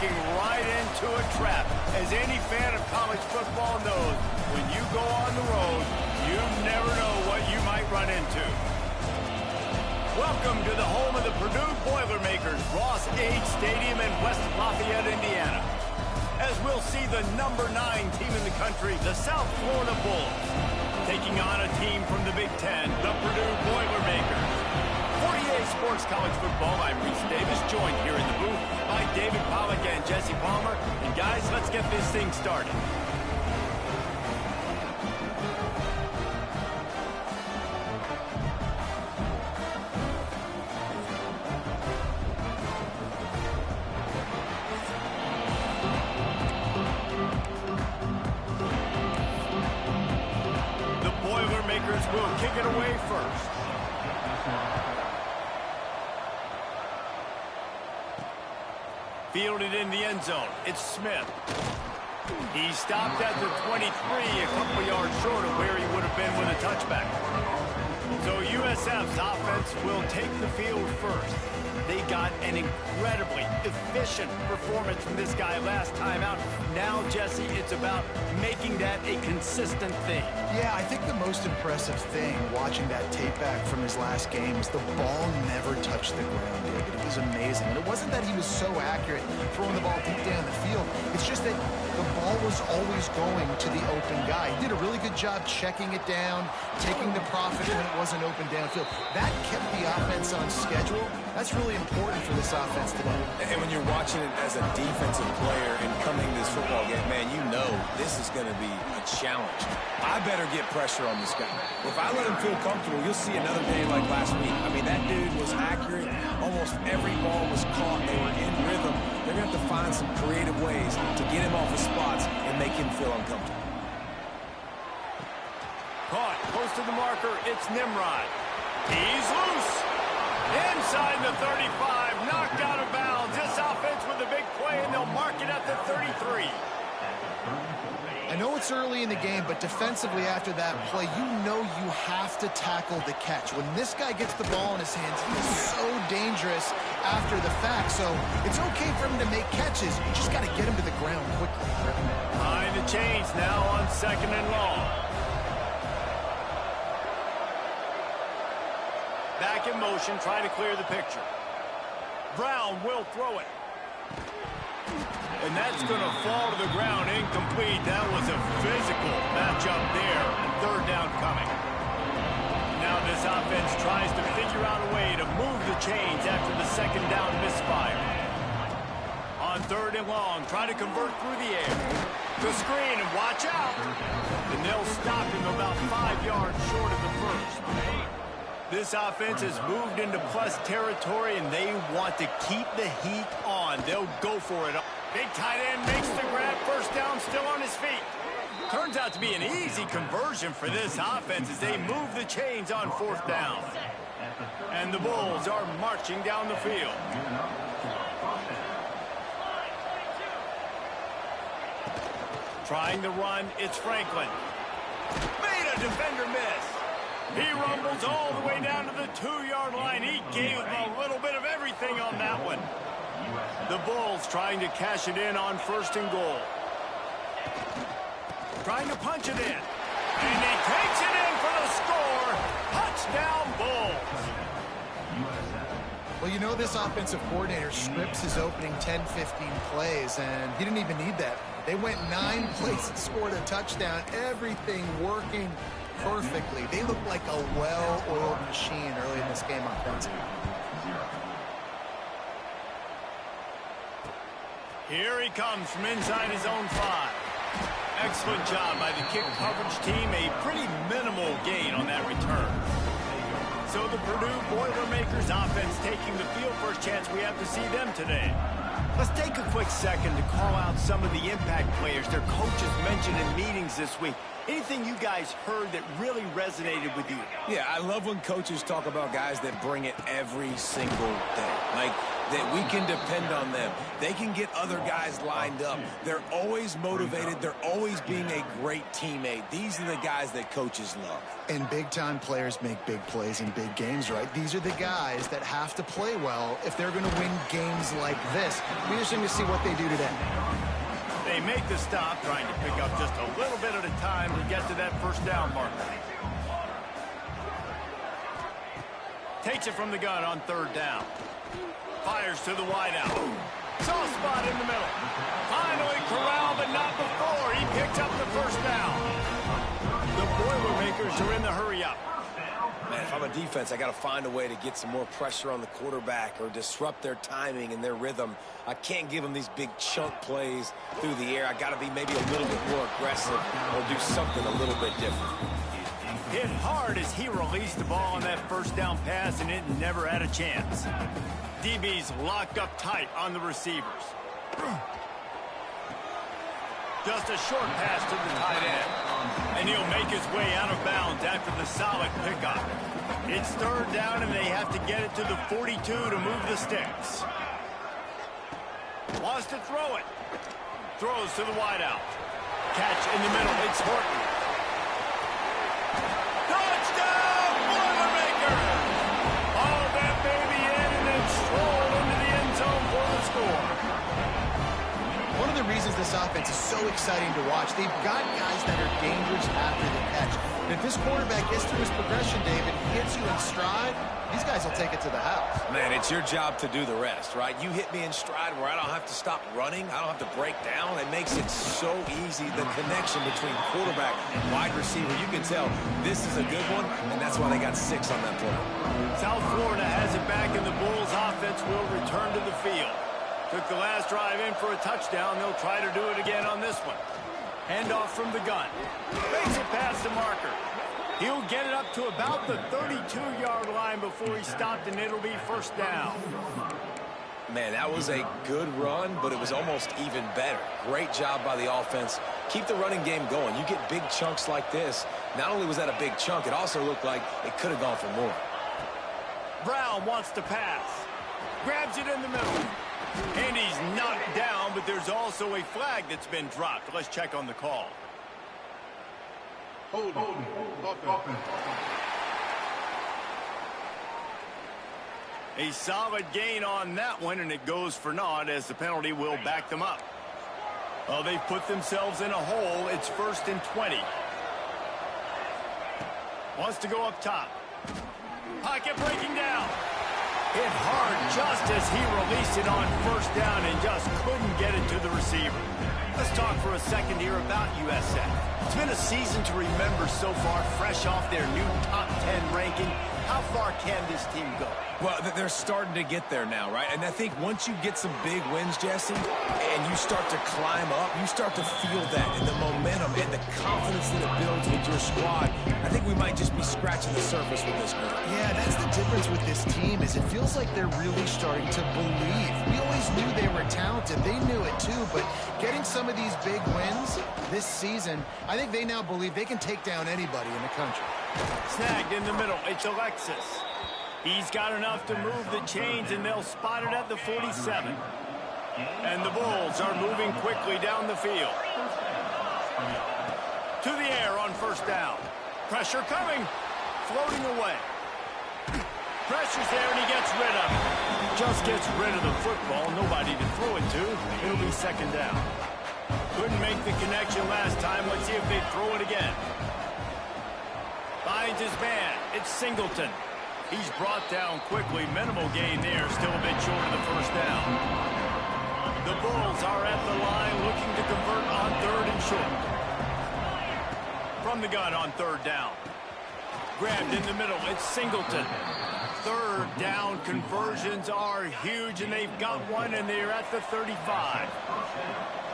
walking right into a trap. As any fan of college football knows, when you go on the road, you never know what you might run into. Welcome to the home of the Purdue Boilermakers, Ross Age Stadium in West Lafayette, Indiana. As we'll see the number 9 team in the country, the South Florida Bulls, taking on a team from the Big Ten, the Purdue Boilermakers. 48 Sports College Football, I'm Reese Davis, joined here in the booth by David Pollack and Jesse Palmer. And guys, let's get this thing started. The Boilermakers will kick it away first. Fielded in the end zone. It's Smith. He stopped at the 23, a couple yards short of where he would have been with a touchback. So USF's offense will take the field first. They got an incredibly efficient performance from this guy last time out. Now, Jesse, it's about making that a consistent thing. Yeah, I think the most impressive thing watching that tape back from his last game is the ball never touched the ground, David. It was amazing. And it wasn't that he was so accurate throwing the ball deep down the field. It's just that the ball was always going to the open guy. He did a really good job checking it down, taking the profit when it wasn't open downfield. That kept the offense on schedule. That's really important for this offense today. And when you're watching it as a defensive player and coming to this football game, man, you know this is going to be a challenge. I better get pressure on this guy. If I let him feel comfortable, you'll see another day like last week. I mean, that dude was accurate. Almost every ball was caught. They were in rhythm. They're going to have to find some creative ways to get him off his spots and make him feel uncomfortable. Caught close to the marker. It's Nimrod. He's loose. Inside the 35, knocked out of bounds. This offense with a big play, and they'll mark it at the 33. I know it's early in the game, but defensively after that play, you know you have to tackle the catch. When this guy gets the ball in his hands, he's so dangerous after the fact. So it's okay for him to make catches. You just got to get him to the ground quickly. Behind the chains now on 2nd and long. Back in motion, trying to clear the picture. Brown will throw it. And that's going to fall to the ground, incomplete. That was a physical matchup there, and 3rd down coming. Now this offense tries to figure out a way to move the chains after the 2nd down misfire. On 3rd and long, trying to convert through the air. The screen, and watch out. And they'll stop him about 5 yards short of the first. This offense has moved into plus territory, and they want to keep the heat on. They'll go for it. Big tight end makes the grab. 1st down, still on his feet. Turns out to be an easy conversion for this offense as they move the chains on 4th down. And the Bulls are marching down the field. Trying to run, it's Franklin. Made a defender miss. He rumbles all the way down to the 2-yard line. He gave him a little bit of everything on that one. The Bulls trying to cash it in on 1st and goal. Trying to punch it in. And he takes it in for the score. Touchdown, Bulls. Well, you know this offensive coordinator scripts his opening 10-15 plays, and he didn't even need that. They went 9 plays and scored a touchdown. Everything working perfectly. They look like a well-oiled machine early in this game offensively. Here he comes from inside his own 5. Excellent job by the kick coverage team. A pretty minimal gain on that return. So the Purdue Boilermakers offense taking the field. First chance we have to see them today. Let's take a quick second to call out some of the impact players their coaches mentioned in meetings this week. Anything you guys heard that really resonated with you? Yeah, I love when coaches talk about guys that bring it every single day. Like that we can depend on them. They can get other guys lined up. They're always motivated. They're always being a great teammate. These are the guys that coaches love. And big-time players make big plays in big games, right? These are the guys that have to play well if they're going to win games like this. We're just going to see what they do today. They make the stop, trying to pick up just a little bit at a time to get to that first down marker. Takes it from the gun on third down. Fires to the wideout. Soft spot in the middle. Finally corralled, but not before. He picked up the first down. The Boilermakers are in the hurry-up. Man, if I'm a defense, I got to find a way to get some more pressure on the quarterback or disrupt their timing and their rhythm. I can't give them these big chunk plays through the air. I got to be maybe a little bit more aggressive or do something a little bit different. Hit hard as he released the ball on that first down pass, and it never had a chance. DB's locked up tight on the receivers. Just a short pass to the tight end. And he'll make his way out of bounds after the solid pickup. It's third down, and they have to get it to the 42 to move the sticks. Wants to throw it. Throws to the wideout. Catch in the middle. It's Horton. Touchdown, Boilermakers! All that baby in and then strolled into the end zone for the score. One of the reasons this offense is so exciting to watch, they've got guys that are dangerous after the catch. And if this quarterback gets through his progression, David, hits you in stride, these guys will take it to the house. Man, it's your job to do the rest, right? You hit me in stride where I don't have to stop running. I don't have to break down. It makes it so easy, the connection between quarterback and wide receiver. You can tell this is a good one, and that's why they got 6 on that play. South Florida has it back, and the Bulls offense will return to the field. Took the last drive in for a touchdown. They'll try to do it again on this one. Handoff from the gun. Makes it past the marker. He'll get it up to about the 32-yard line before he stopped, and it'll be first down. Man, that was a good run, but it was almost even better. Great job by the offense. Keep the running game going. You get big chunks like this. Not only was that a big chunk, it also looked like it could have gone for more. Brown wants to pass. Grabs it in the middle. And he's knocked down, but there's also a flag that's been dropped. Let's check on the call. A solid gain on that one, and it goes for naught as the penalty will back them up. Well, they've put themselves in a hole. It's 1st and 20. Wants to go up top. Pocket breaking down. Hit hard just as he released it on first down and just couldn't get it to the receiver. Let's talk for a second here about USF. It's been a season to remember so far, fresh off their new top 10 ranking. How far can this team go? Well, they're starting to get there now, right? And I think once you get some big wins, Jesse, and you start to climb up, you start to feel that and the momentum and the confidence that it builds with your squad. I think we might just be scratching the surface with this group. Yeah, that's the difference with this team is it feels like they're really starting to believe. We always knew they were talented. They knew it too, but getting some of these big wins this season, I think they now believe they can take down anybody in the country. Snagged in the middle. It's Alexis. He's got enough to move the chains, and they'll spot it at the 47. And the Bulls are moving quickly down the field. To the air on first down. Pressure coming. Floating away. Pressure's there, and he gets rid of it. Just gets rid of the football. Nobody to throw it to. It'll be second down. Couldn't make the connection last time. Let's see if they throw it again. Finds his man. It's Singleton. He's brought down quickly. Minimal gain there. Still a bit short of the first down. The Bulls are at the line looking to convert on 3rd and short. From the gun on 3rd down. Grabbed in the middle. It's Singleton. 3rd down conversions are huge, and they've got one, and they're at the 35.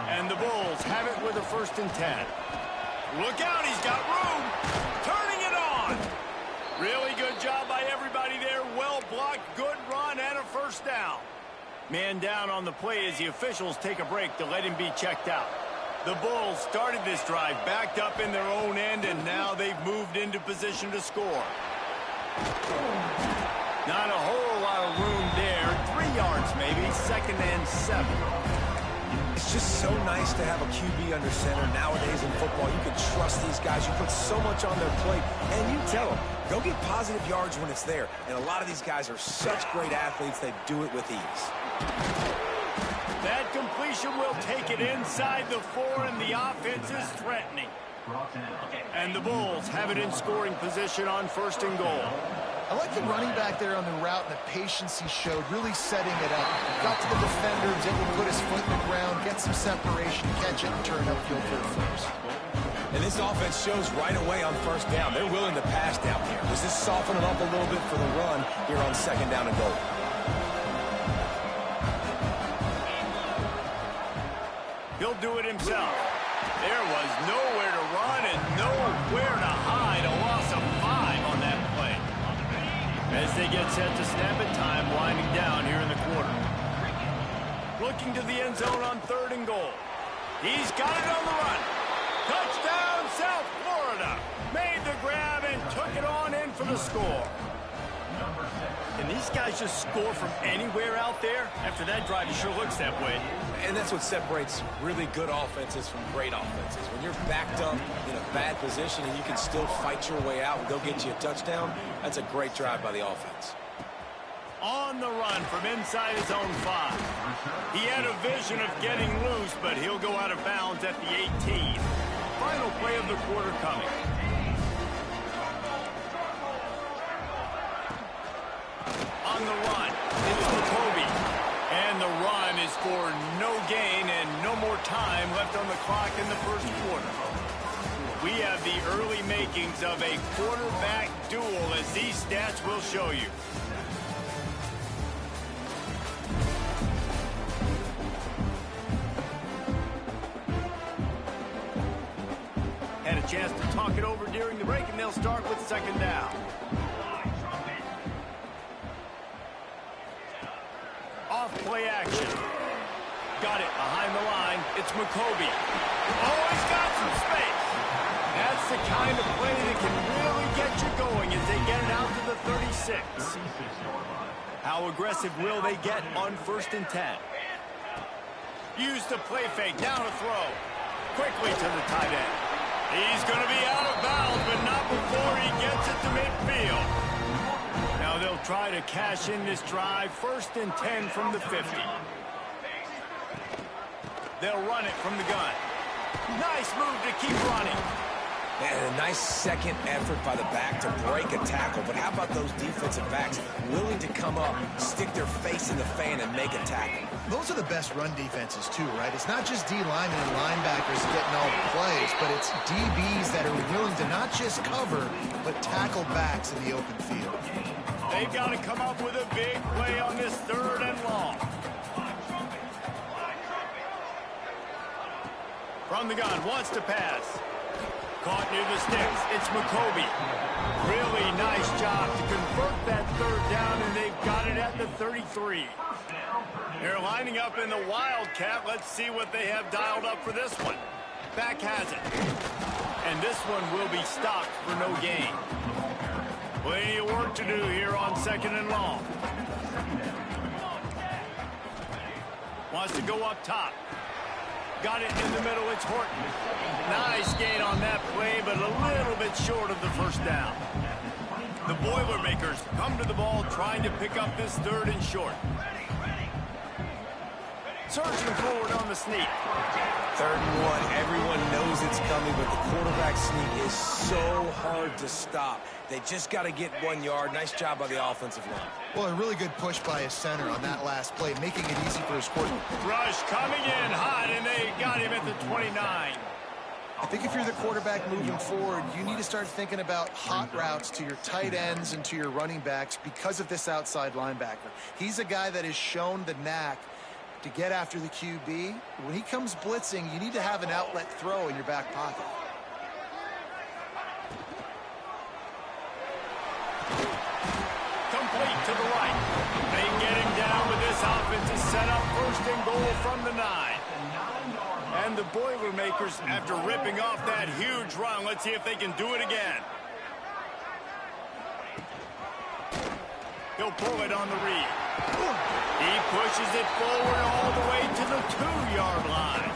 And the Bulls have it with a 1st and 10. Look out, he's got room. Turning it on. Really good job by everybody there. Well blocked, good run, and a first down. Man down on the play as the officials take a break to let him be checked out. The Bulls started this drive backed up in their own end, and now they've moved into position to score. Not a whole lot of room there. 3 yards maybe, 2nd and 7. It's just so nice to have a QB under center. Nowadays in football, you can trust these guys. You put so much on their plate, and you tell them, go get positive yards when it's there. And a lot of these guys are such great athletes, they do it with ease. That completion will take it inside the 4, and the offense is threatening. And the Bulls have it in scoring position on 1st and goal. I like the running back there on the route and the patience he showed, really setting it up. Got to the defender, was able to put his foot in the ground, get some separation, catch it, and turn upfield for the first. And this offense shows right away on 1st down. They're willing to pass down here. Does this soften them up a little bit for the run here on 2nd down and goal? He'll do it himself. There was nowhere to run and nowhere to hide. A loss of 5 on that play. As they get set to snap it, time winding down here in the quarter. Looking to the end zone on 3rd and goal. He's got it on the run. Touchdown, South Florida. Made the grab and took it on in for the score. Can these guys just score from anywhere out there? After that drive, it sure looks that way. And that's what separates really good offenses from great offenses. When you're backed up in a bad position and you can still fight your way out and go get you a touchdown, that's a great drive by the offense. On the run from inside his own 5. He had a vision of getting loose, but he'll go out of bounds at the 18. Final play of the quarter coming. On the run, it's Jacoby. And the run is for no gain and no more time left on the clock in the 1st quarter. We have the early makings of a quarterback duel, as these stats will show you. Had a chance to talk it over during the break, and they'll start with 2nd down. Off play action. Got it behind the line. It's McCoby. Oh, he's got some space. That's the kind of play that can really get you going as they get it out to the 36. How aggressive will they get on 1st and 10? Use the play fake. Down to throw. Quickly to the tight end. He's going to be out of bounds, but not before he gets it to midfield. Now they'll try to cash in this drive. 1st and 10 from the 50. They'll run it from the gun. Nice move to keep running. And a nice second effort by the back to break a tackle. But how about those defensive backs willing to come up, stick their face in the fan, and make a tackle? Those are the best run defenses, too, right? It's not just D linemen and linebackers getting all the plays, but it's DBs that are willing to not just cover, but tackle backs in the open field. They've got to come up with a big play on this 3rd and long. From the gun, wants to pass. Caught near the sticks. It's McCoby. Really nice job to convert that 3rd down, and they've got it at the 33. They're lining up in the Wildcat. Let's see what they have dialed up for this one. Back has it. And this one will be stopped for no gain. Plenty of work to do here on 2nd and long. Wants to go up top. Got it in the middle. It's Horton. Nice gain on that play, but a little bit short of the 1st down. The Boilermakers come to the ball trying to pick up this 3rd and short. Surging forward on the sneak. 3rd and 1. Everyone knows it's coming, but the quarterback sneak is so hard to stop. They just got to get 1 yard. Nice job by the offensive line. Well, a really good push by his center on that last play, making it easy for his quarterback. Rush coming in hot, and they got him at the 29. I think if you're the quarterback moving forward, you need to start thinking about hot routes to your tight ends and to your running backs because of this outside linebacker. He's a guy that has shown the knack to get after the QB. When he comes blitzing, you need to have an outlet throw in your back pocket. Complete to the right. They get him down with this offense is set up 1st and goal from the 9. And the Boilermakers, after ripping off that huge run, let's see if they can do it again. He'll pull it on the read. He pushes it forward all the way to the 2-yard line.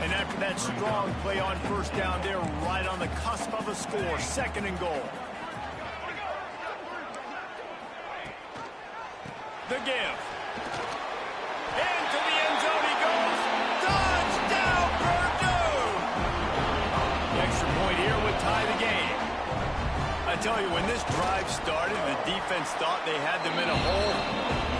And after that strong play on first down, they're right on the cusp of a score. 2nd and goal. The give. Into the end zone he goes. Touchdown, Purdue! The extra point here would tie the game. I tell you, when this drive started, the defense thought they had them in a hole.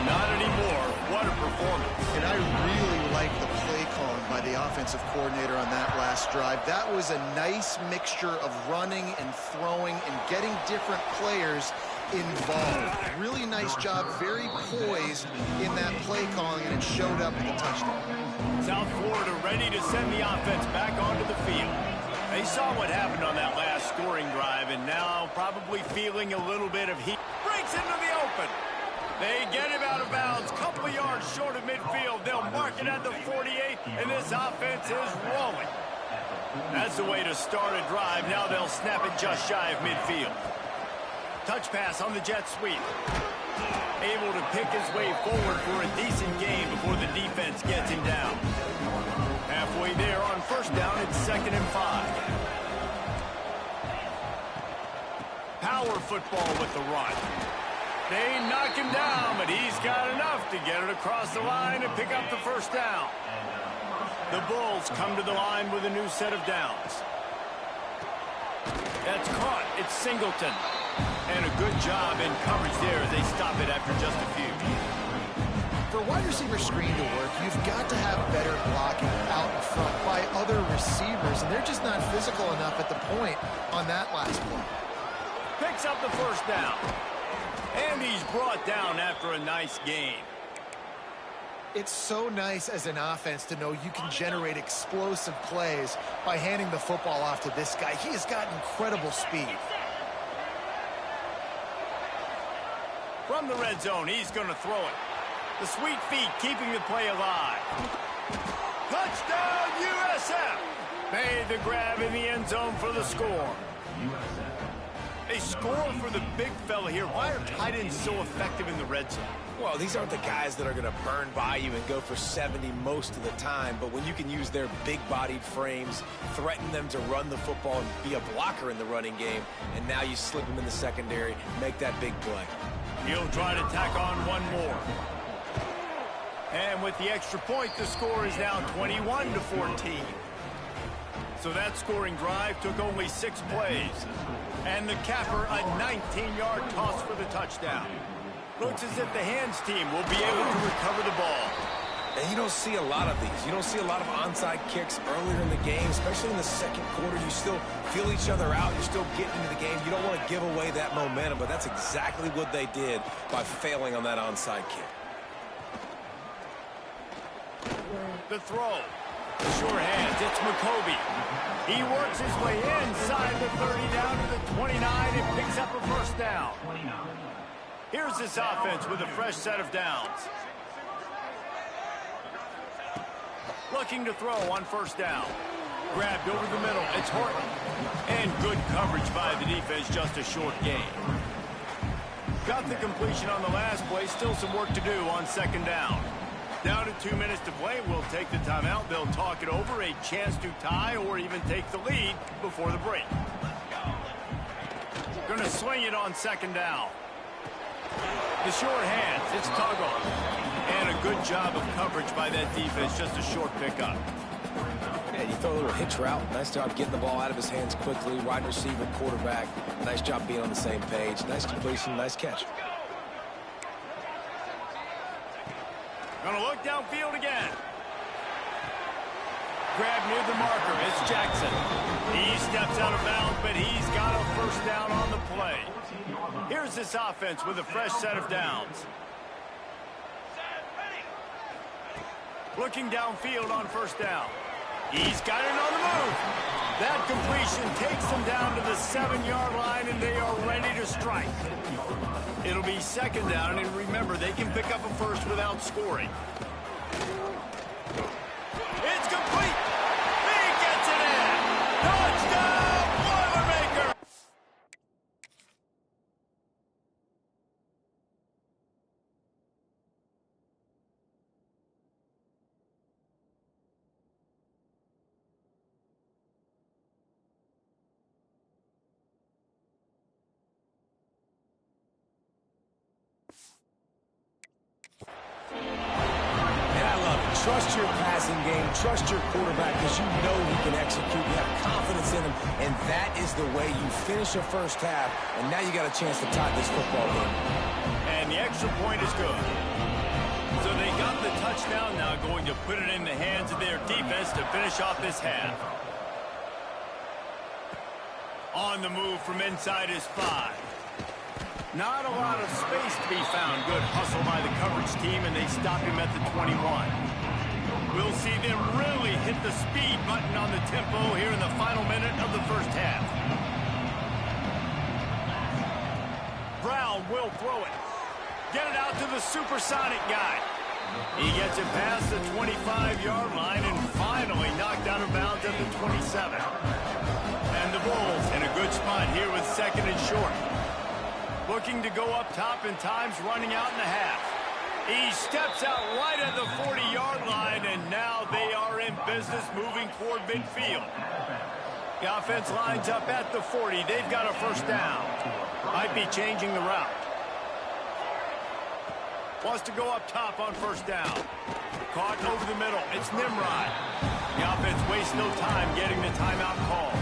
Not anymore. What a performance. And I really like the play calling by the offensive coordinator on that last drive. That was a nice mixture of running and throwing and getting different players involved. Really nice job, very poised in that play calling, and it showed up in the touchdown. South Florida ready to send the offense back onto the field. They saw what happened on that last scoring drive, and now probably feeling a little bit of heat. Breaks into the open. They get him out of bounds, couple of yards short of midfield. They'll mark it at the 48, and this offense is rolling. That's the way to start a drive. Now they'll snap it just shy of midfield. Touch pass on the jet sweep. Able to pick his way forward for a decent gain before the defense gets him down. Halfway there on first down, it's 2nd and 5. Power football with the run. They knock him down, but he's got enough to get it across the line and pick up the first down. The Bulls come to the line with a new set of downs. That's caught. It's Singleton. And a good job in coverage there as they stop it after just a few. For a wide receiver screen to work, you've got to have better blocking out in front by other receivers, and they're just not physical enough at the point on that last one. Picks up the first down. And he's brought down after a nice gain. It's so nice as an offense to know you can generate explosive plays by handing the football off to this guy. He has got incredible speed. From the red zone, he's going to throw it. The sweet feet keeping the play alive. Touchdown, USF! Made the grab in the end zone for the score. They score for the big fella here. Why are tight ends so effective in the red zone? Well, these aren't the guys that are going to burn by you and go for 70 most of the time, but when you can use their big-bodied frames, threaten them to run the football and be a blocker in the running game, and now you slip them in the secondary, make that big play. He'll try to tack on one more. And with the extra point, the score is now 21-14. So that scoring drive took only 6 plays. And the capper, a 19-yard toss for the touchdown. Looks as if the hands team will be able to recover the ball. And you don't see a lot of these. You don't see a lot of onside kicks earlier in the game, especially in the second quarter. You still feel each other out. You're still getting into the game. You don't want to give away that momentum, but that's exactly what they did by failing on that onside kick. The throw. Sure hands. It's McCovey. He works his way inside the 30 down to the 29 and picks up a first down. Here's this offense with a fresh set of downs. Looking to throw on first down. Grabbed over the middle. It's Horton. And good coverage by the defense, just a short gain. Got the completion on the last play. Still some work to do on second down. Down to 2 minutes to play. We'll take the timeout. They'll talk it over. A chance to tie or even take the lead before the break. Going to swing it on second down. The short hands. It's Tuggle. And a good job of coverage by that defense. Just a short pickup. Yeah, you throw a little hitch route. Nice job getting the ball out of his hands quickly. Wide receiver, quarterback. Nice job being on the same page. Nice completion, nice catch. Going to look downfield again. Grab near the marker. It's Jackson. He steps out of bounds, but he's got a first down on the play. Here's this offense with a fresh set of downs. Looking downfield on first down. He's got it on the move. That completion takes them down to the 7-yard line, and they are ready to strike. It'll be second down, and remember, they can pick up a first without scoring. It's complete. He gets it in. Touchdown, Boilermaker. trust your passing game, trust your quarterback because you know he can execute. You have confidence in him, and that is the way you finish a first half, and now you got a chance to tie this football game. And the extra point is good. So they got the touchdown, now going to put it in the hands of their defense to finish off this half. On the move from inside his 5. Not a lot of space to be found. Good hustle by the coverage team, and they stop him at the 21. We'll see them really hit the speed button on the tempo here in the final minute of the first half. Brown will throw it. Get it out to the supersonic guy. He gets it past the 25-yard line and finally knocked out of bounds at the 27. And the Bulls in a good spot here with second and short. Looking to go up top and time's running out in the half. He steps out right at the 40-yard line, and now they are in business moving toward midfield. The offense lines up at the 40. They've got a first down. Might be changing the route. Wants to go up top on first down. Caught over the middle. It's Nimrod. The offense wastes no time getting the timeout call.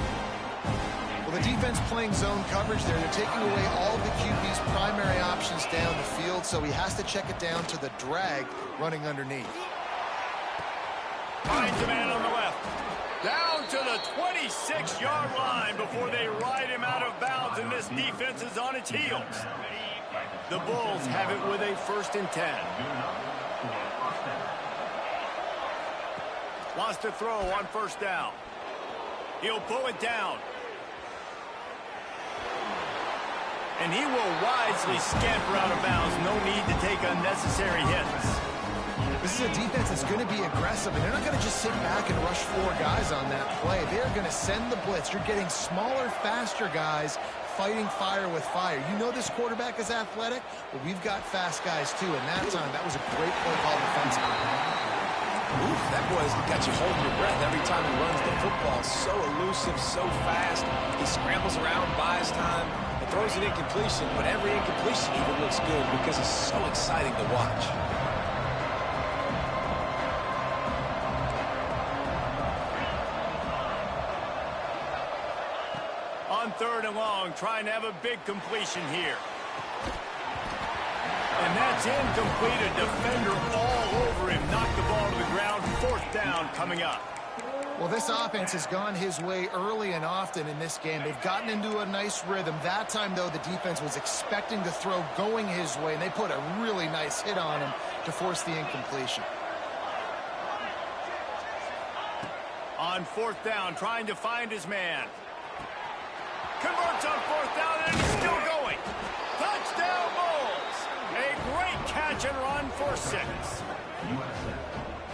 Well, the defense playing zone coverage there. They're taking away all the QB's primary options down the field, so he has to check it down to the drag running underneath. Finds a man on the left. Down to the 26-yard line before they ride him out of bounds, and this defense is on its heels. The Bulls have it with a 1st and 10. Wants to throw on first down. He'll pull it down. And he will wisely scamper out of bounds. No need to take unnecessary hits. This is a defense that's going to be aggressive, and they're not going to just sit back and rush 4 guys on that play. They're going to send the blitz. You're getting smaller, faster guys fighting fire with fire. You know this quarterback is athletic, but we've got fast guys too, and that time, that was a great play call defensively. Oof, that boy's got you holding your breath every time he runs the football. So elusive, so fast. He scrambles around, buys time. Throws an incompletion, but every incompletion even looks good because it's so exciting to watch. On 3rd and long, trying to have a big completion here. And that's incomplete. A defender all over him. Knocked the ball to the ground. 4th down coming up. Well, this offense has gone his way early and often in this game. They've gotten into a nice rhythm. That time, though, the defense was expecting the throw going his way, and they put a really nice hit on him to force the incompletion. On 4th down, trying to find his man. Converts on 4th down, and he's still going. Touchdown, Bulls! A great catch and run for 6.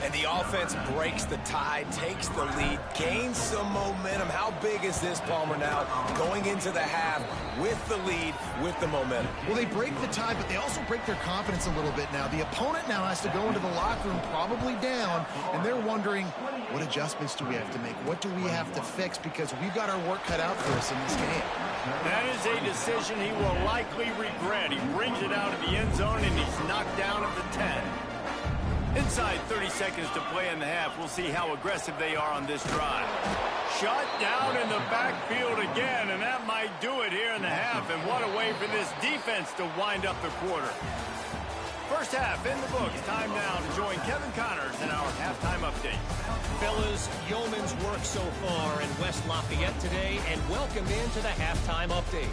And the offense breaks the tie, takes the lead, gains some momentum. How big is this, Palmer, now going into the half with the lead, with the momentum? Well, they break the tie, but they also break their confidence a little bit now. The opponent now has to go into the locker room probably down, and they're wondering, what adjustments do we have to make? What do we have to fix? Because we've got our work cut out for us in this game. That is a decision he will likely regret. He brings it out of the end zone, and he's knocked down at the 10. Inside 30 seconds to play in the half. We'll see how aggressive they are on this drive. Shut down in the backfield again, and that might do it here in the half. And what a way for this defense to wind up the quarter. First half in the books. Time now to join Kevin Connors in our halftime update. Fellas, yeoman's work so far in West Lafayette today, and welcome into the halftime update.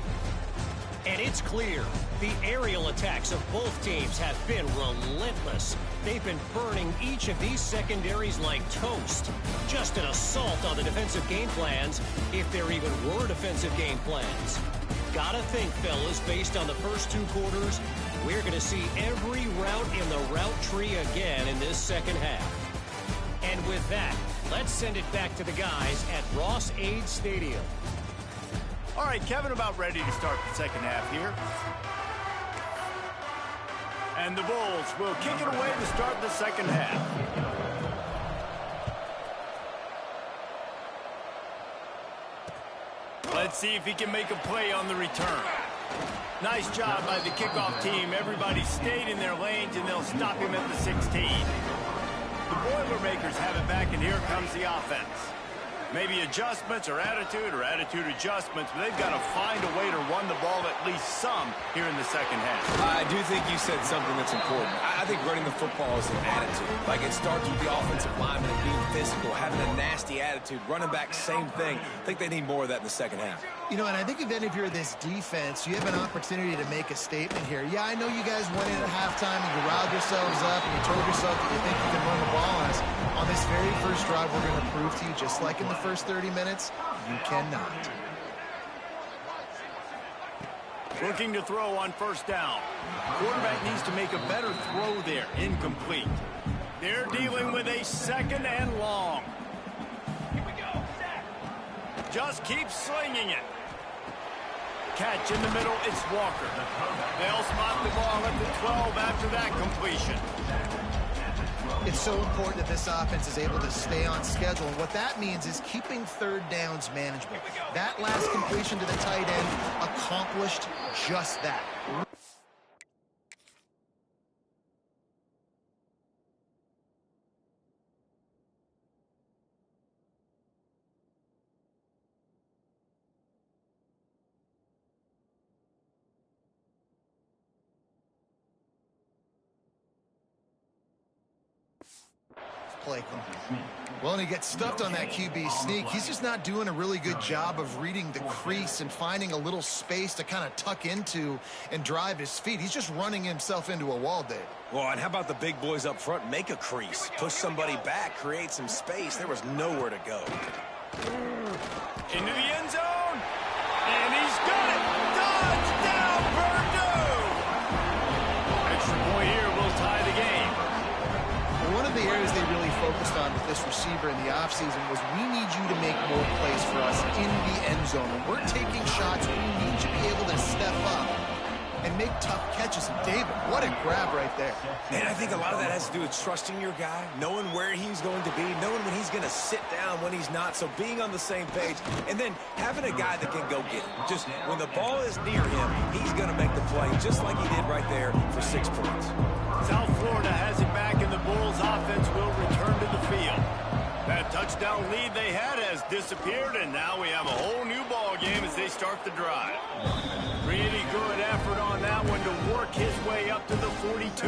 And it's clear, the aerial attacks of both teams have been relentless. They've been burning each of these secondaries like toast. Just an assault on the defensive game plans, if there even were defensive game plans. Gotta think, fellas, based on the first 2 quarters, we're going to see every route in the route tree again in this second half. And with that, let's send it back to the guys at Ross-Ade Stadium. All right, Kevin, about ready to start the second half here. And the Bulls will kick it away to start the second half. Let's see if he can make a play on the return. Nice job by the kickoff team. Everybody stayed in their lanes, and they'll stop him at the 16. The Boilermakers have it back, and here comes the offense. Maybe adjustments or attitude adjustments, but they've got to find a way to run the ball at least some here in the second half. I do think you said something that's important. I think running the football is an attitude. Like, it starts with the offensive lineman and being physical, having a nasty attitude. Running back, same thing. I think they need more of that in the second half. You know, and I think then if you're this defense, you have an opportunity to make a statement here. Yeah, I know you guys went in at halftime and you riled yourselves up and you told yourself that you think you can run the ball on us. On this very first drive, we're going to prove to you, just like in the first 30 minutes, you cannot. Looking to throw on first down. Quarterback needs to make a better throw there. Incomplete. They're dealing with a second and long. Here we go. Just keep slinging it. Catch in the middle, it's Walker. They'll spot the ball at the 12 after that completion. It's so important that this offense is able to stay on schedule. And what that means is keeping third downs manageable. That last completion to the tight end accomplished just that. Play call. Well, and he gets stuffed on that QB sneak. He's just not doing a really good job of reading the crease and finding a little space to kind of tuck into and drive his feet. He's just running himself into a wall, Dave. Well, and how about the big boys up front? Make a crease. Push somebody back. Create some space. There was nowhere to go. Into the end zone. And he's got it. Touchdown, Purdue! Extra point here will tie the game. One of the areas they really focused on with this receiver in the offseason was, we need you to make more plays for us in the end zone. When we're taking shots, we need you to be able to step up and make tough catches. And David, what a grab right there. And I think a lot of that has to do with trusting your guy, knowing where he's going to be, knowing when he's going to sit down, when he's not. So being on the same page, and then having a guy that can go get it. Just when the ball is near him, he's going to make the play, just like he did right there for 6 points. South Florida has it back, and the Bulls offense will return to the field. That touchdown lead they had has disappeared, and now we have a whole new ball game as they start the drive. Pretty good effort on that one to work his way up to the 42.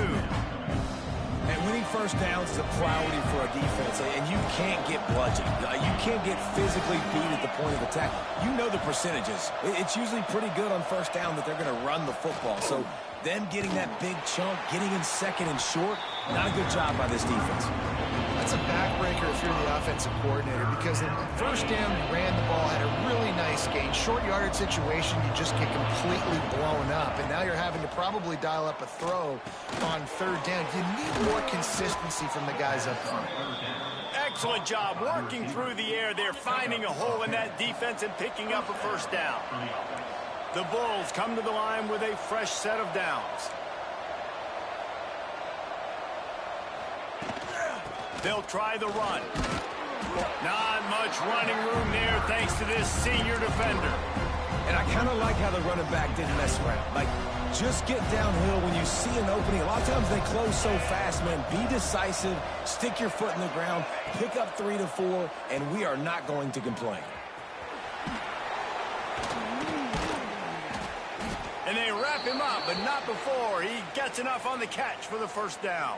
And winning first downs is a priority for a defense, and you can't get bludgeoned. You can't get physically beat at the point of attack. You know the percentages. It's usually pretty good on first down that they're going to run the football. So them getting that big chunk, getting in second and short, not a good job by this defense. That's a backbreaker if you're the offensive coordinator, because in first down, you ran the ball, had a really nice gain. Short yardage situation, you just get completely blown up, and now you're having to probably dial up a throw on third down. You need more consistency from the guys up front. Excellent job working through the air there, finding a hole in that defense and picking up a first down. The Bulls come to the line with a fresh set of downs. They'll try the run. Not much running room there thanks to this senior defender. And I kind of like how the running back didn't mess around. Like, just get downhill when you see an opening. A lot of times they close so fast, man. Be decisive, stick your foot in the ground, pick up 3 to 4, and we are not going to complain. And they wrap him up, but not before he gets enough on the catch for the first down.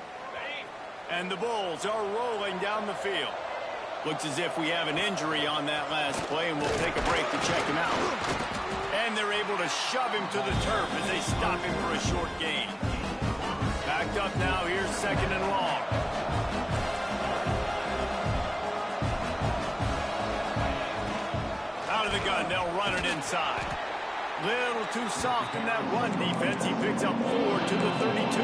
And the Bulls are rolling down the field. Looks as if we have an injury on that last play, and we'll take a break to check him out. And they're able to shove him to the turf as they stop him for a short gain. Backed up now, here's second and long. Out of the gun, they'll run it inside. Little too soft in that run defense. He picks up 4 to the 32.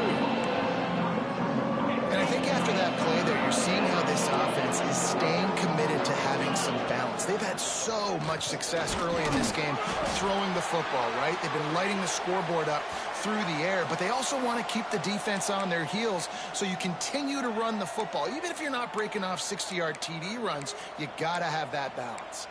And I think after that play there, you're seeing how this offense is staying committed to having some balance. They've had so much success early in this game throwing the football, right? They've been lighting the scoreboard up through the air, but they also want to keep the defense on their heels, so you continue to run the football. Even if you're not breaking off 60-yard TD runs, you got to have that balance.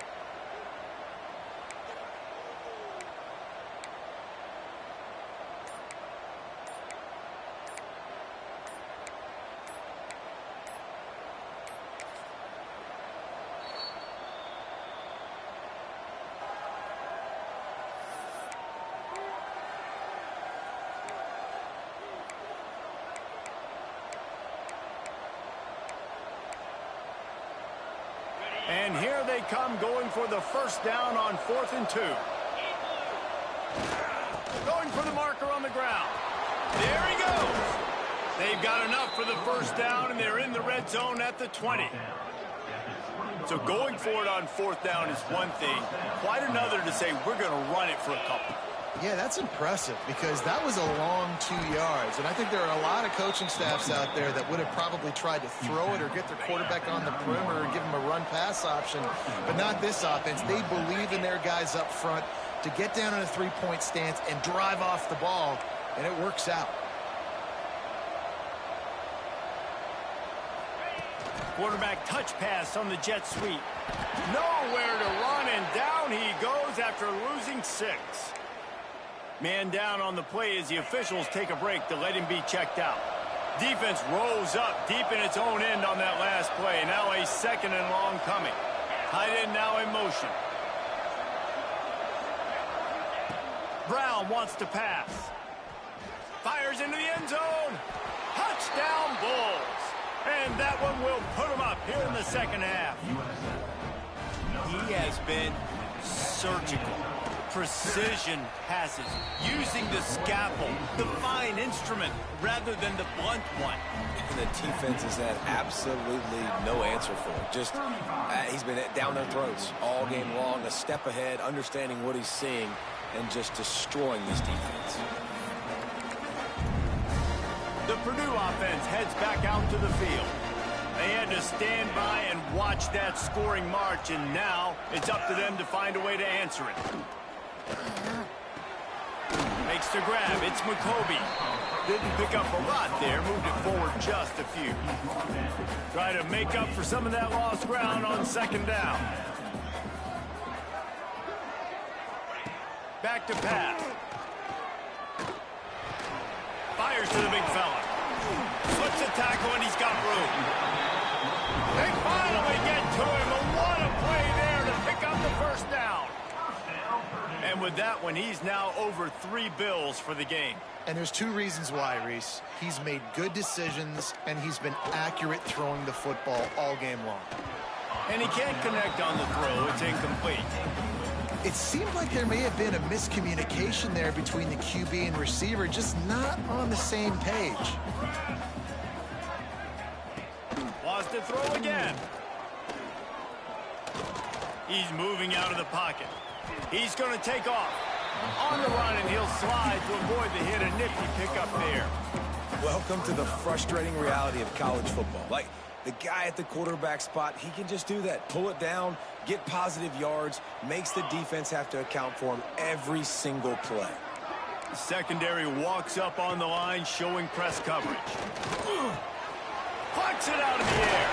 they come, going for the first down on 4th and 2. Going for the marker on the ground. There he goes. They've got enough for the first down, and they're in the red zone at the 20. So going for it on 4th down is one thing. Quite another to say we're going to run it for a couple. Yeah, that's impressive because that was a long 2 yards. And I think there are a lot of coaching staffs out there that would have probably tried to throw it or get their quarterback on the perimeter or give him a run-pass option. But not this offense. They believe in their guys up front to get down in a three-point stance and drive off the ball, and it works out. Quarterback touch pass on the jet sweep. Nowhere to run, and down he goes after losing 6. Man down on the play as the officials take a break to let him be checked out. Defense rose up deep in its own end on that last play. Now a 2nd and long coming. Tight end now in motion. Brown wants to pass. Fires into the end zone. Touchdown, Bulls. And that one will put him up here in the second half. He has been surgical. Precision passes, using the scalpel, the fine instrument, rather than the blunt one. And the defense has had absolutely no answer for it. Just, he's been down their throats all game long, a step ahead, understanding what he's seeing, and just destroying this defense. The Purdue offense heads back out to the field. They had to stand by and watch that scoring march, and now it's up to them to find a way to answer it. Makes the grab. It's McCoby. Didn't pick up a lot there. Moved it forward just a few. Try to make up for some of that lost ground on 2nd down. Back to pass. Fires to the big fella. Slips the tackle, and he's got room. They finally get to him. But what a play there to pick up the first down. And with that one, he's now over 3 Bills for the game. And there's 2 reasons why, Reese. He's made good decisions, and he's been accurate throwing the football all game long. And he can't connect on the throw. It's incomplete. It seemed like there may have been a miscommunication there between the QB and receiver, just not on the same page. Wants to throw again. He's moving out of the pocket. He's going to take off. On the run, and he'll slide to avoid the hit. A nifty pickup there. Welcome to the frustrating reality of college football. Like, the guy at the quarterback spot, he can just do that. Pull it down, get positive yards, makes the defense have to account for him every single play. The secondary walks up on the line, showing press coverage. Plucks it out of the air.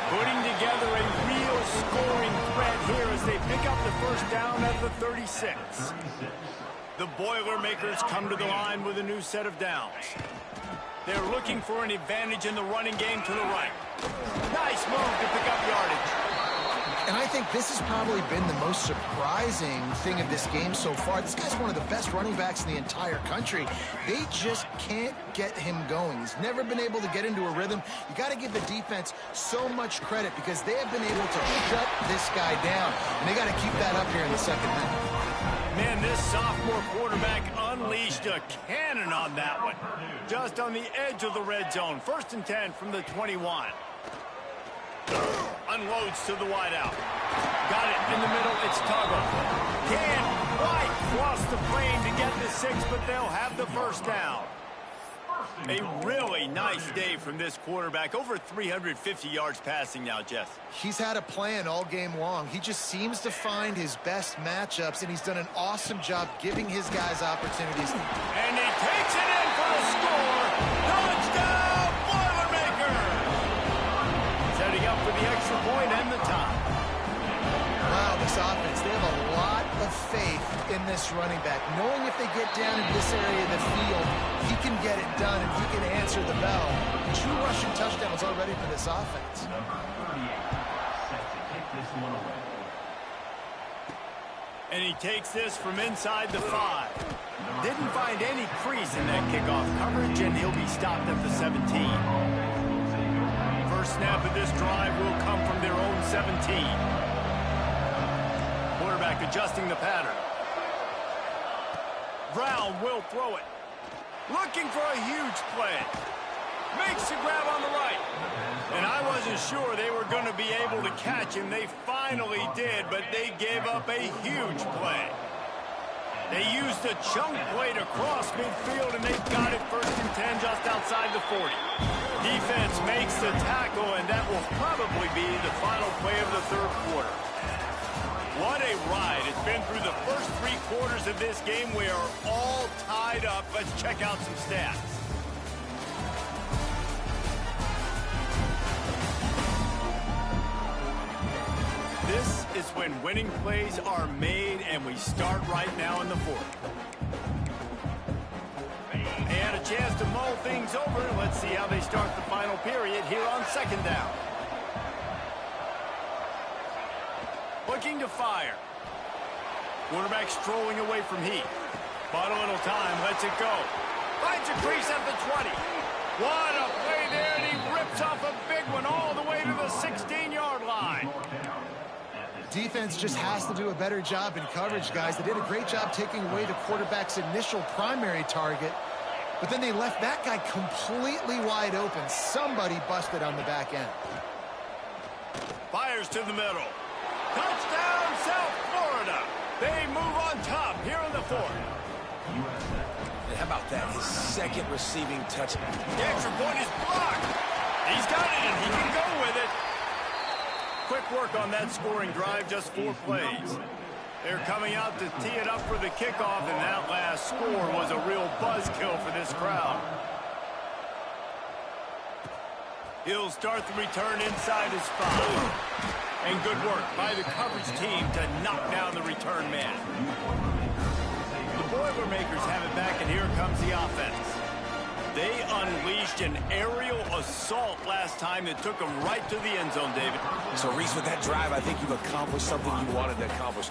Putting together a real scoring threat here as they pick up the first down at the 36. The Boilermakers come to the line with a new set of downs. They're looking for an advantage in the running game to the right. Nice move to pick up yardage. And I think this has probably been the most surprising thing of this game so far. This guy's one of the best running backs in the entire country. They just can't get him going. He's never been able to get into a rhythm. You got to give the defense so much credit because they have been able to shut this guy down. And they got to keep that up here in the second half. Man, this sophomore quarterback unleashed a cannon on that one. Just on the edge of the red zone. 1st and 10 from the 21. Unloads to the wideout. Got it in the middle. It's Tuggle. Can't quite cross the plane to get the 6, but they'll have the first down. A really nice day from this quarterback. Over 350 yards passing now, Jess. He's had a plan all game long. He just seems to find his best matchups, and he's done an awesome job giving his guys opportunities. And he takes it in for the score. Touchdown, Boilermakers! Setting up for the extra point and the tie. Wow, this offense, they have a lot of faith in this running back, knowing if they get down in this area of the field, he can get it done and he can answer the bell. 2 rushing touchdowns already for this offense. And he takes this from inside the 5. Didn't find any crease in that kickoff coverage, and he'll be stopped at the 17. First snap of this drive will come from their own 17. quarterback adjusting the pattern. Brown will throw it. Looking for a huge play. Makes the grab on the right. And I wasn't sure they were going to be able to catch him. They finally did, but they gave up a huge play. They used a chunk play to cross midfield, and they've got it 1st and 10 just outside the 40. Defense makes the tackle, and that will probably be the final play of the 3rd quarter. What a ride. It's been through the first 3 quarters of this game. We are all tied up. Let's check out some stats. This is when winning plays are made, and we start right now in the 4th. They had a chance to mull things over. Let's see how they start the final period here on 2nd down. Looking to fire. Quarterback strolling away from Heath. Bought a little time, lets it go. Finds a crease at the 20. What a play there, and he rips off a big one all the way to the 16-yard line. Defense just has to do a better job in coverage, guys. They did a great job taking away the quarterback's initial primary target, but then they left that guy completely wide open. Somebody busted on the back end. Fires to the middle. Touchdown, South Florida. They move on top here in the 4th. How about that? His 2nd receiving touch. The extra point is blocked. He's got it, and he can go with it. Quick work on that scoring drive, just 4 plays. They're coming out to tee it up for the kickoff, and that last score was a real buzzkill for this crowd. He'll start the return inside his 5. And good work by the coverage team to knock down the return man. The Boilermakers have it back, and here comes the offense. They unleashed an aerial assault last time that took them right to the end zone, David. So, Reese, with that drive, I think you've accomplished something you wanted to accomplish.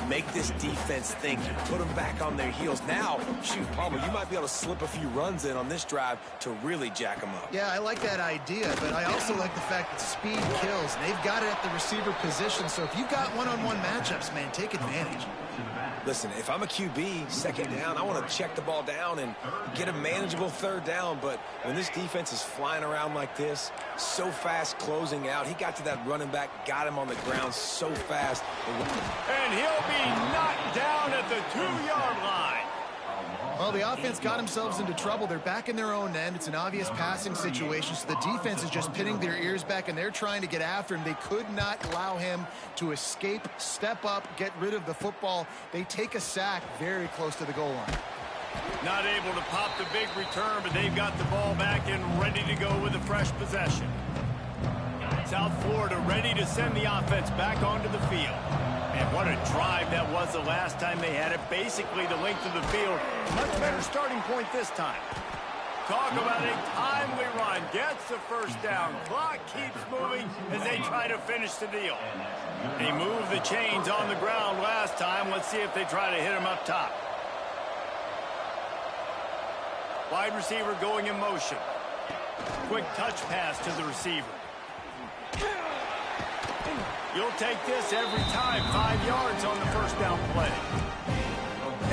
Make this defense think. Put them back on their heels. Now, shoot, Palmer, you might be able to slip a few runs in on this drive to really jack them up. Yeah, I like that idea, but I also like the fact that speed kills. They've got it at the receiver position, so if you've got one-on-one matchups, man, take advantage. Listen, if I'm a QB, 2nd down, I want to check the ball down and get a manageable 3rd down. But when this defense is flying around like this, so fast closing out, he got to that running back, got him on the ground so fast. And he'll be knocked down at the 2-yard line. Well, the offense got themselves into trouble. They're back in their own end. It's an obvious passing situation, so the defense is just pinning their ears back, and they're trying to get after him. They could not allow him to escape, step up, get rid of the football. They take a sack very close to the goal line. Not able to pop the big return, but they've got the ball back and ready to go with a fresh possession. South Florida ready to send the offense back onto the field. And what a drive that was the last time they had it. Basically the length of the field. Much better starting point this time. Talk about a timely run. Gets the 1st down. Clock keeps moving as they try to finish the deal. They moved the chains on the ground last time. Let's see if they try to hit him up top. Wide receiver going in motion. Quick touch pass to the receiver. You'll take this every time. 5 yards on the 1st down play.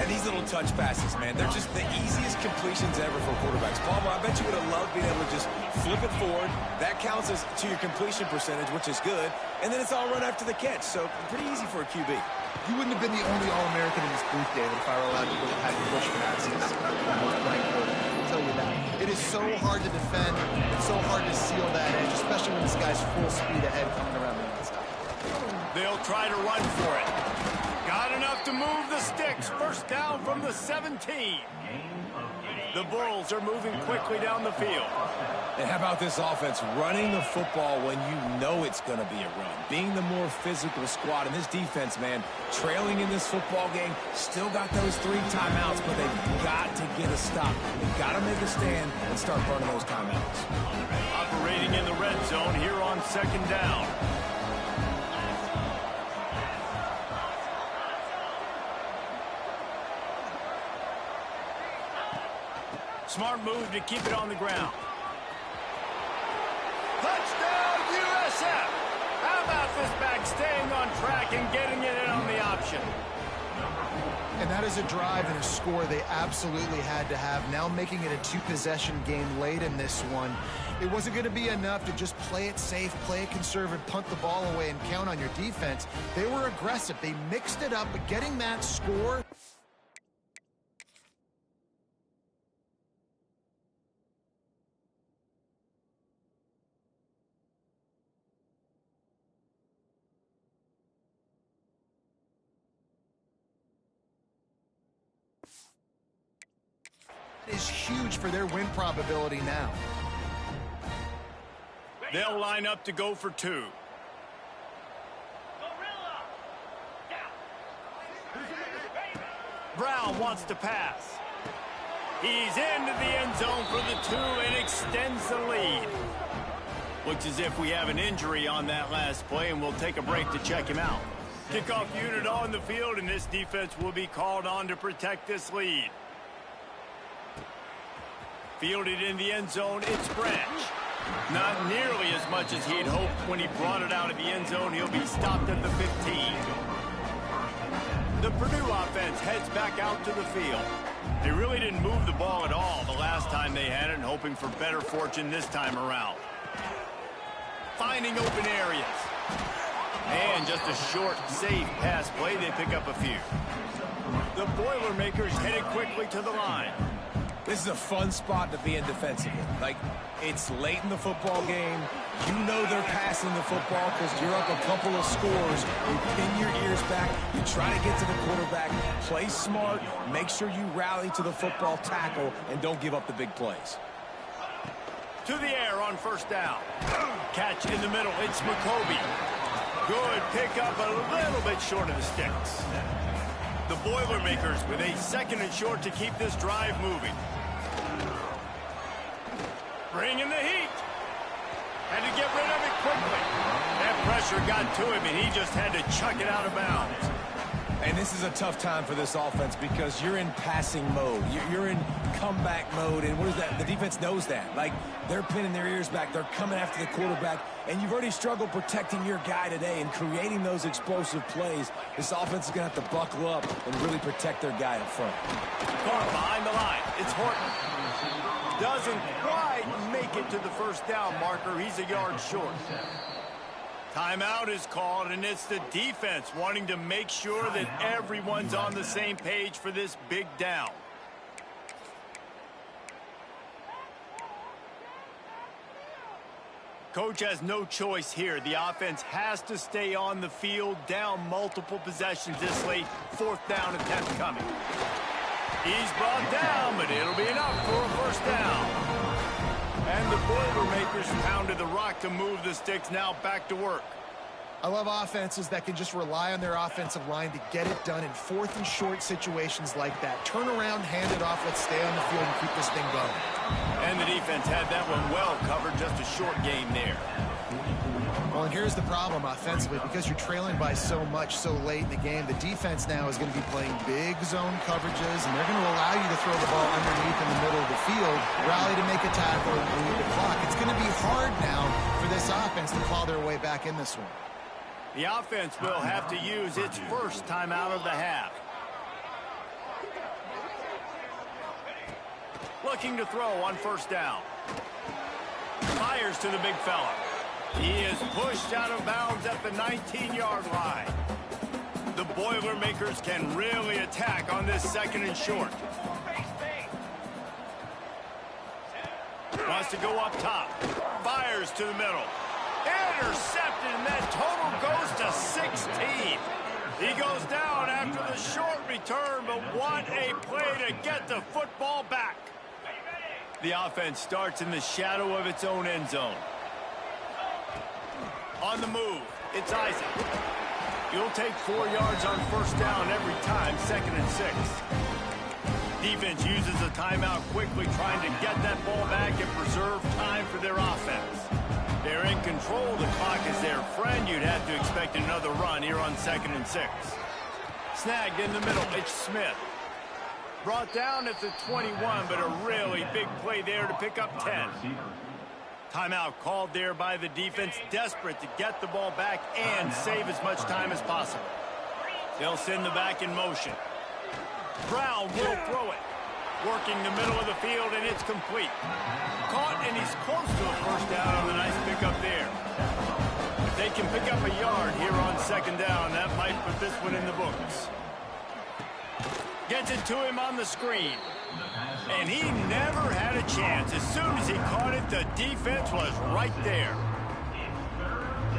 And these little touch passes, man, they're just the easiest completions ever for quarterbacks. Palmer, I bet you would have loved being able to just flip it forward. That counts as to your completion percentage, which is good. And then it's all run after the catch. So pretty easy for a QB. You wouldn't have been the only All-American in this booth, David, if I were allowed to look at push passes. I'll tell you that. It is so hard to defend. It's so hard to seal that edge, especially when this guy's full speed ahead coming around the inside. They'll try to run for it. Got enough to move the sticks. 1st down from the 17. The Bulls are moving quickly down the field. And how about this offense running the football when you know it's going to be a run? Being the more physical squad. And this defense, man, trailing in this football game, still got those 3 timeouts, but they've got to get a stop. They've got to make a stand and start burning those timeouts. Operating in the red zone here on 2nd down. Smart move to keep it on the ground. Touchdown, USF! How about this back staying on track and getting it in on the option? possession. And that is a drive and a score they absolutely had to have. Now making it a two-possession game late in this one. It wasn't going to be enough to just play it safe, play it conservative, punt the ball away, and count on your defense. They were aggressive. They mixed it up, but getting that score... is huge for their win probability now. They'll line up to go for two. Brown wants to pass. He's into the end zone for the two and extends the lead. Looks as if we have an injury on that last play, and we'll take a break to check him out. Kickoff unit on the field, and this defense will be called on to protect this lead. Fielded in the end zone, it's Branch. Not nearly as much as he'd hoped when he brought it out of the end zone. He'll be stopped at the 15. The Purdue offense heads back out to the field. They really didn't move the ball at all the last time they had it, and hoping for better fortune this time around. Finding open areas. And just a short, safe pass play, they pick up a few. The Boilermakers headed quickly to the line. This is a fun spot to be in defensively. Like, it's late in the football game. You know they're passing the football because you're up a couple of scores. You pin your ears back. You try to get to the quarterback. Play smart. Make sure you rally to the football tackle and don't give up the big plays. To the air on first down. Catch in the middle. It's McCoby. Good pickup, a little bit short of the sticks. The Boilermakers with a second and short to keep this drive moving. Bringing the heat. Had to get rid of it quickly. That pressure got to him, and he just had to chuck it out of bounds. And this is a tough time for this offense because you're in passing mode. You're in comeback mode, and what is that? The defense knows that. Like, they're pinning their ears back. They're coming after the quarterback, and you've already struggled protecting your guy today and creating those explosive plays. This offense is going to have to buckle up and really protect their guy up front. Caught behind the line. It's Horton. Doesn't quite make it to the first down marker. He's a yard short. Timeout is called, and it's the defense wanting to make sure that everyone's on the same page for this big down. Coach has no choice here. The offense has to stay on the field, down multiple possessions this late. Fourth down attempt coming. He's brought down, but it'll be enough for a first down. And the Boilermakers pounded the rock to move the sticks. Now back to work. I love offenses that can just rely on their offensive line to get it done in fourth and short situations like that. Turn around, hand it off, let's stay on the field and keep this thing going. And the defense had that one well covered, just a short game there. Well, and here's the problem offensively. Because you're trailing by so much so late in the game, the defense now is going to be playing big zone coverages, and they're going to allow you to throw the ball underneath in the middle of the field, rally to make a tackle, and bleed the clock. It's going to be hard now for this offense to claw their way back in this one. The offense will have to use its first timeout of the half. Looking to throw on first down. Fires to the big fella. He is pushed out of bounds at the 19-yard line. The Boilermakers can really attack on this second and short. Wants to go up top. Fires to the middle. Intercepted, and that total goes to 16. He goes down after the short return, but what a play to get the football back. The offense starts in the shadow of its own end zone. On the move, it's Isaac. He'll take 4 yards on first down every time, second and 6. Defense uses a timeout quickly, trying to get that ball back and preserve time for their offense. They're in control. The clock is their friend. You'd have to expect another run here on second and 6. Snagged in the middle, it's Smith. Brought down at the 21, but a really big play there to pick up 10. Timeout called there by the defense, desperate to get the ball back and save as much time as possible. They'll send the back in motion. Brown will throw it. Working the middle of the field, and it's complete. Caught, and he's close to a first down on the nice pickup there. If they can pick up a yard here on second down, that might put this one in the books. Gets it to him on the screen. And he never had a chance. As soon as he caught it, the defense was right there.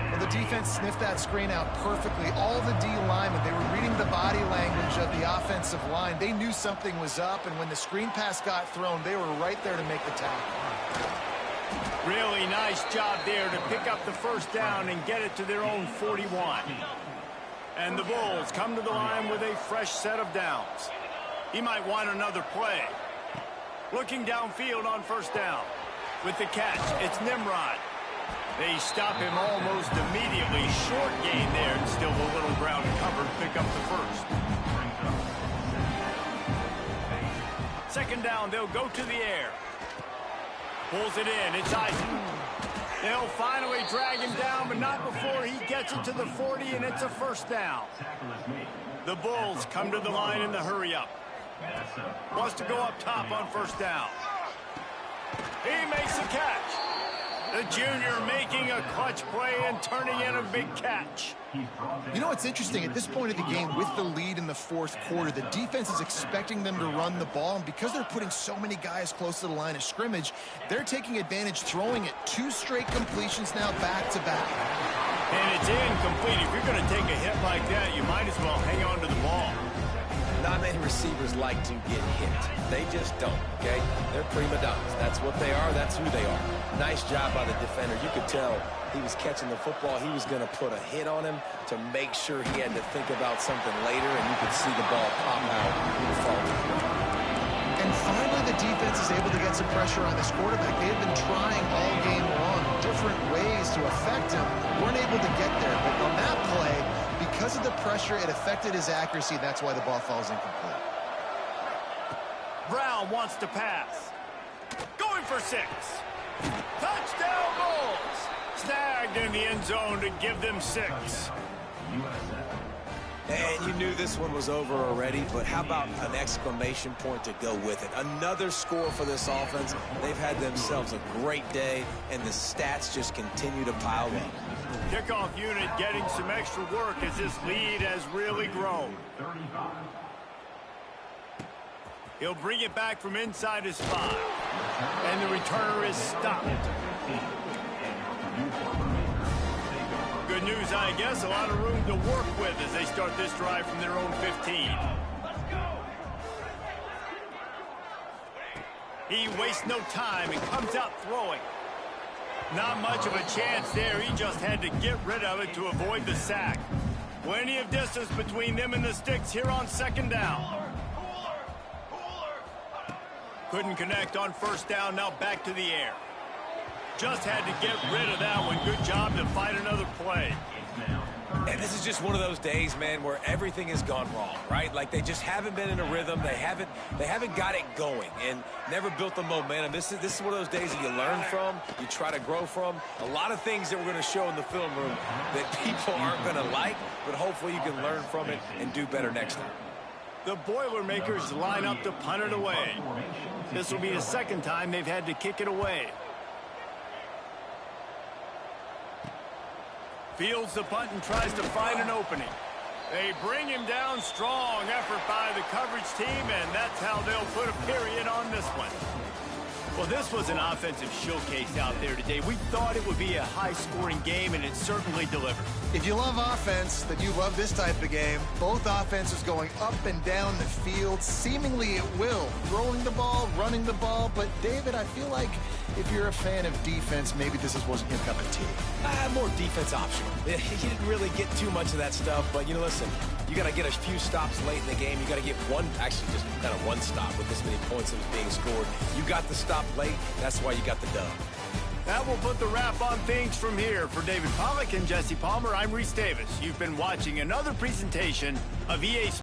Well, the defense sniffed that screen out perfectly. All the D linemen, they were reading the body language of the offensive line. They knew something was up, and when the screen pass got thrown, they were right there to make the tackle. Really nice job there to pick up the first down and get it to their own 41. And the Bulls come to the line with a fresh set of downs. He might want another play. Looking downfield on first down. With the catch, it's Nimrod. They stop him almost immediately. Short gain there, and still a little ground covered. Pick up the first. Second down, they'll go to the air. Pulls it in. It's Isaac. They'll finally drag him down, but not before he gets it to the 40, and it's a first down. The Bulls come to the line in the hurry-up. Wants to go up top on first down. He makes the catch. The junior making a clutch play and turning in a big catch. You know what's interesting? At this point of the game, with the lead in the fourth quarter, the defense is expecting them to run the ball, and because they're putting so many guys close to the line of scrimmage, they're taking advantage, throwing it 2 straight completions now back-to-back. And it's incomplete. If you're going to take a hit like that, you might as well hang on to the ball. Not many receivers like to get hit. They just don't, okay? They're prima donnas. That's what they are. That's who they are. Nice job by the defender. You could tell he was catching the football. He was going to put a hit on him to make sure he had to think about something later, and you could see the ball pop out. He would fall to the ground. And finally, the defense is able to get some pressure on this quarterback. They've been trying all game long different ways to affect him. Weren't able to get there, but on that play, because of the pressure, it affected his accuracy. That's why the ball falls incomplete. Brown wants to pass. Going for 6. Touchdown Bulls. Snagged in the end zone to give them 6. And you knew this one was over already, but how about an exclamation point to go with it? Another score for this offense. They've had themselves a great day, and the stats just continue to pile up. Kickoff unit getting some extra work as this lead has really grown. He'll bring it back from inside his 5. And the returner is stopped. Good news, I guess. A lot of room to work with as they start this drive from their own 15. He wastes no time and comes out throwing. Not much of a chance there. He just had to get rid of it to avoid the sack. Plenty of distance between them and the sticks here on second down. Couldn't connect on first down. Now back to the air. Just had to get rid of that one. Good job to find another play. And this is just one of those days, man, where everything has gone wrong, right? Like they just haven't been in a rhythm. They haven't got it going and never built the momentum. This is one of those days that you learn from, you try to grow from. A lot of things that we're going to show in the film room that people aren't going to like, but hopefully you can learn from it and do better next time. The Boilermakers line up to punt it away. This will be the second time they've had to kick it away. Fields the punt and tries to find an opening. They bring him down. Strong effort by the coverage team, and that's how they'll put a period on this one. Well, this was an offensive showcase out there today. We thought it would be a high-scoring game, and it certainly delivered. If you love offense, then you love this type of game. Both offenses going up and down the field, seemingly at will. Throwing the ball, running the ball. But, David, I feel like if you're a fan of defense, maybe this wasn't your cup of tea. More defense optional. You didn't really get too much of that stuff, but, you know, listen, you got to get a few stops late in the game. You got to get one, actually just kind of one stop with this many points that was being scored. You got the stop late. That's why you got the dub. That will put the wrap on things from here. For David Pollack and Jesse Palmer, I'm Reese Davis. You've been watching another presentation of EA